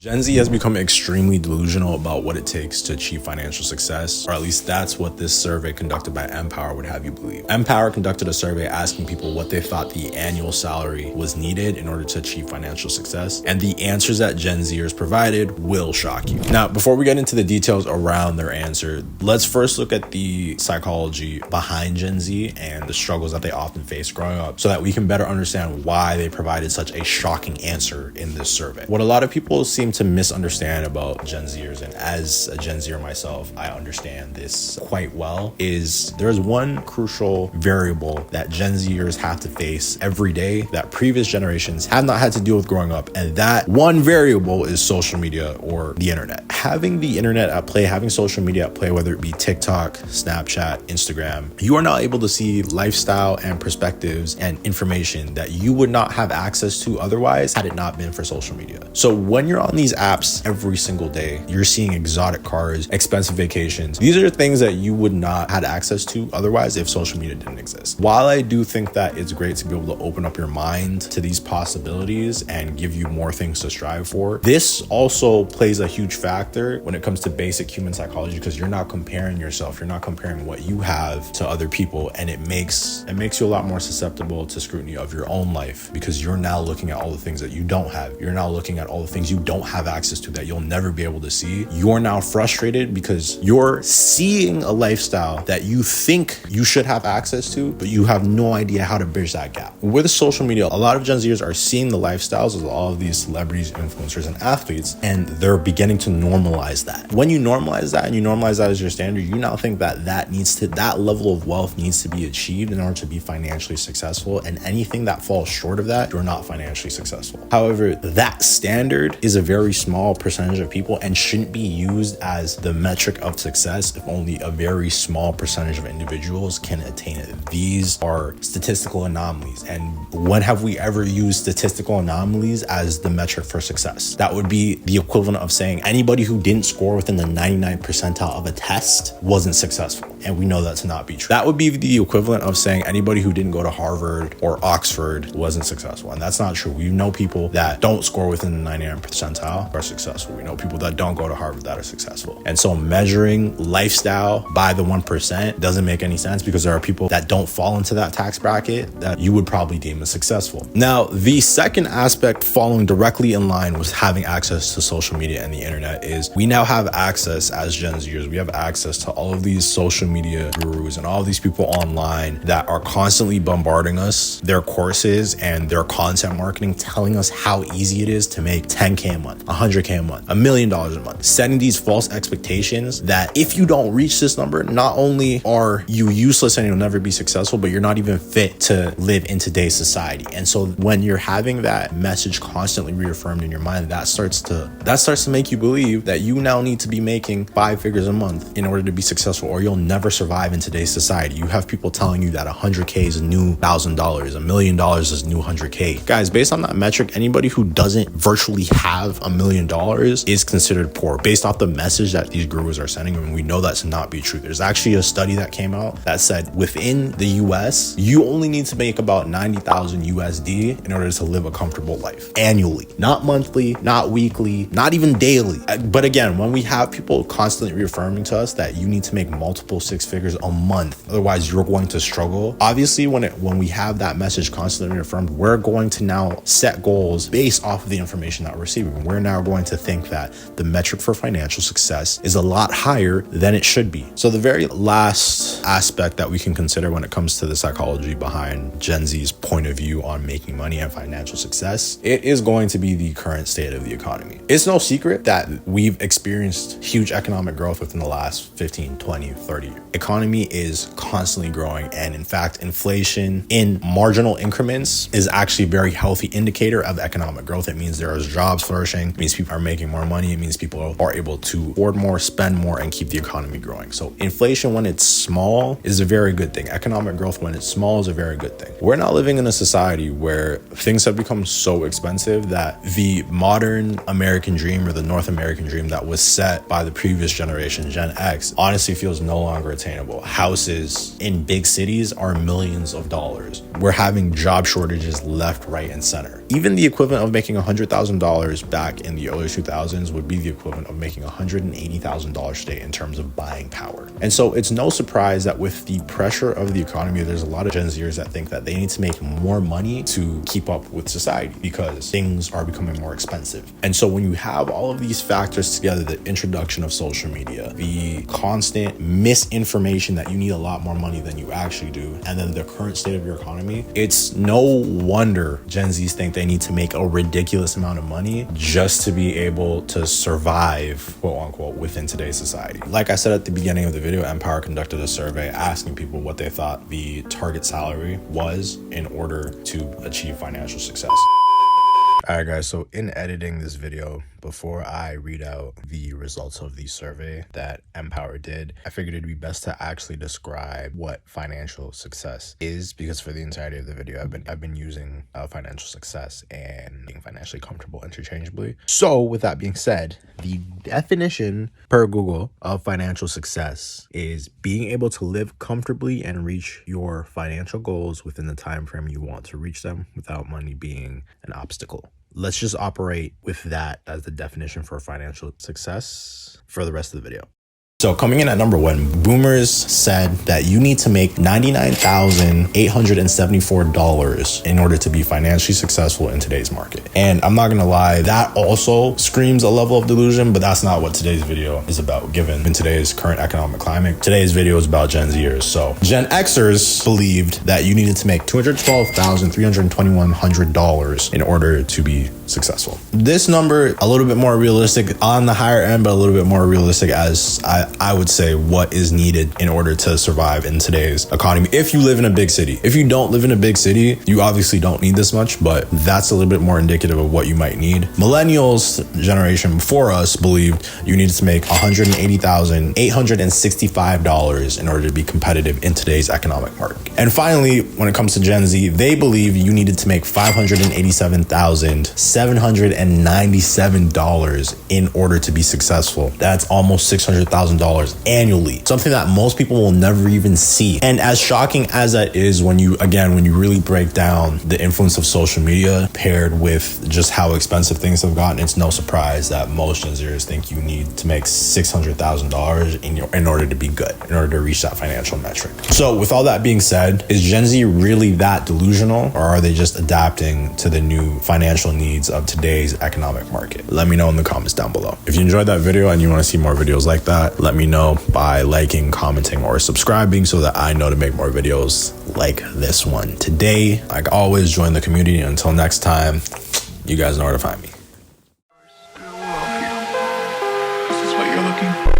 Gen Z has become extremely delusional about what it takes to achieve financial success, or at least that's what this survey conducted by Empower would have you believe. Empower conducted a survey asking people what they thought the annual salary was needed in order to achieve financial success, and the answers that Gen Zers provided will shock you. Now, before we get into the details around their answer, let's first look at the psychology behind Gen Z and the struggles that they often face growing up so that we can better understand why they provided such a shocking answer in this survey. What a lot of people seem to misunderstand about Gen Zers, and as a Gen Zer myself, I understand this quite well, is there's one crucial variable that Gen Zers have to face every day that previous generations have not had to deal with growing up, and that one variable is social media or the internet. Having the internet at play, having social media at play, whether it be TikTok, Snapchat, Instagram, you are now able to see lifestyle and perspectives and information that you would not have access to otherwise had it not been for social media. So when you're on these apps every single day, you're seeing exotic cars, expensive vacations. These are things that you would not had access to otherwise if social media didn't exist. While I do think that it's great to be able to open up your mind to these possibilities and give you more things to strive for, this also plays a huge factor when it comes to basic human psychology, because you're not comparing yourself, you're not comparing what you have to other people, and it makes you a lot more susceptible to scrutiny of your own life, because you're now looking at all the things that you don't have. You're now looking at all the things you don't have access to that you'll never be able to see. You're now frustrated because you're seeing a lifestyle that you think you should have access to, but you have no idea how to bridge that gap. With social media, a lot of Gen Zers are seeing the lifestyles of all of these celebrities, influencers, and athletes, and they're beginning to normalize that. When you normalize that and you normalize that as your standard, you now think that that level of wealth needs to be achieved in order to be financially successful, and anything that falls short of that, you're not financially successful. However, that standard is a very small percentage of people and shouldn't be used as the metric of success if only a very small percentage of individuals can attain it. These are statistical anomalies, and when have we ever used statistical anomalies as the metric for success? That would be the equivalent of saying anybody who didn't score within the 99th percentile of a test wasn't successful, and we know that to not be true. That would be the equivalent of saying anybody who didn't go to Harvard or Oxford wasn't successful, and that's not true. We know people that don't score within the 99th percentile are successful. We know people that don't go to Harvard that are successful. And so measuring lifestyle by the 1% doesn't make any sense, because there are people that don't fall into that tax bracket that you would probably deem as successful. Now, the second aspect following directly in line with having access to social media and the internet is we now have access as Gen Zers. We have access to all of these social media gurus and all of these people online that are constantly bombarding us, their courses and their content marketing, telling us how easy it is to make 10K a month, 100K a month, $1 million a month, setting these false expectations that if you don't reach this number, not only are you useless and you'll never be successful, but you're not even fit to live in today's society. And so when you're having that message constantly reaffirmed in your mind, that starts to make you believe that you now need to be making 5 figures a month in order to be successful, or you'll never survive in today's society. You have people telling you that 100K is a new $1,000, $1 million is new 100K. Guys, based on that metric, anybody who doesn't virtually have $1 million is considered poor based off the message that these gurus are sending, and we know that to not be true. There's actually a study that came out that said within the US, you only need to make about 90,000 USD in order to live a comfortable life annually, not monthly, not weekly, not even daily. But again, when we have people constantly reaffirming to us that you need to make multiple 6 figures a month, otherwise you're going to struggle. Obviously, when we have that message constantly reaffirmed, we're going to now set goals based off of the information that we're receiving. We're now going to think that the metric for financial success is a lot higher than it should be. So the very last aspect that we can consider when it comes to the psychology behind Gen Z's point of view on making money and financial success, it is going to be the current state of the economy. It's no secret that we've experienced huge economic growth within the last 15, 20, 30 years. Economy is constantly growing, and in fact, inflation in marginal increments is actually a very healthy indicator of economic growth. It means there are jobs flourishing. It means people are making more money. It means people are able to afford more, spend more, and keep the economy growing. So inflation, when it's small, is a very good thing. Economic growth, when it's small, is a very good thing. We're not living in a society where things have become so expensive that the modern American dream, or the North American dream that was set by the previous generation, Gen X, honestly feels no longer attainable. Houses in big cities are millions of dollars. We're having job shortages left, right, and center. Even the equivalent of making $100,000 back back in the early 2000s would be the equivalent of making $180,000 today in terms of buying power. And so it's no surprise that with the pressure of the economy, there's a lot of Gen Zers that think that they need to make more money to keep up with society because things are becoming more expensive. And so when you have all of these factors together, the introduction of social media, the constant misinformation that you need a lot more money than you actually do, and then the current state of your economy, it's no wonder Gen Zs think they need to make a ridiculous amount of money just to be able to survive, quote unquote, within today's society. Like I said at the beginning of the video, Empower conducted a survey asking people what they thought the target salary was in order to achieve financial success. Alright guys, so in editing this video, before I read out the results of the survey that Empower did, I figured it'd be best to actually describe what financial success is, because for the entirety of the video, I've been using financial success and being financially comfortable interchangeably. So with that being said, the definition per Google of financial success is being able to live comfortably and reach your financial goals within the time frame you want to reach them without money being an obstacle. Let's just operate with that as the definition for financial success for the rest of the video. So coming in at number 1, boomers said that you need to make $99,874 in order to be financially successful in today's market. And I'm not gonna lie, that also screams a level of delusion, but that's not what today's video is about, given in today's current economic climate. Today's video is about Gen Zers. So Gen Xers believed that you needed to make $212,321 in order to be successful. This number, a little bit more realistic on the higher end, but a little bit more realistic as I would say what is needed in order to survive in today's economy. If you live in a big city, if you don't live in a big city, you obviously don't need this much, but that's a little bit more indicative of what you might need. Millennials generation before us believed you needed to make $180,865 in order to be competitive in today's economic market. And finally, when it comes to Gen Z, they believe you needed to make $587,797 in order to be successful. That's almost $600,000 annually, something that most people will never even see. And as shocking as that is, when you really break down the influence of social media paired with just how expensive things have gotten, it's no surprise that most Gen Zers think you need to make $600,000 in order to be good, in order to reach that financial metric. So with all that being said, is Gen Z really that delusional, or are they just adapting to the new financial needs of today's economic market? Let me know in the comments down below. If you enjoyed that video and you want to see more videos like that, let me know by liking, commenting, or subscribing so that I know to make more videos like this one. Today, like always, join the community. Until next time, you guys know where to find me. This is what you're looking for.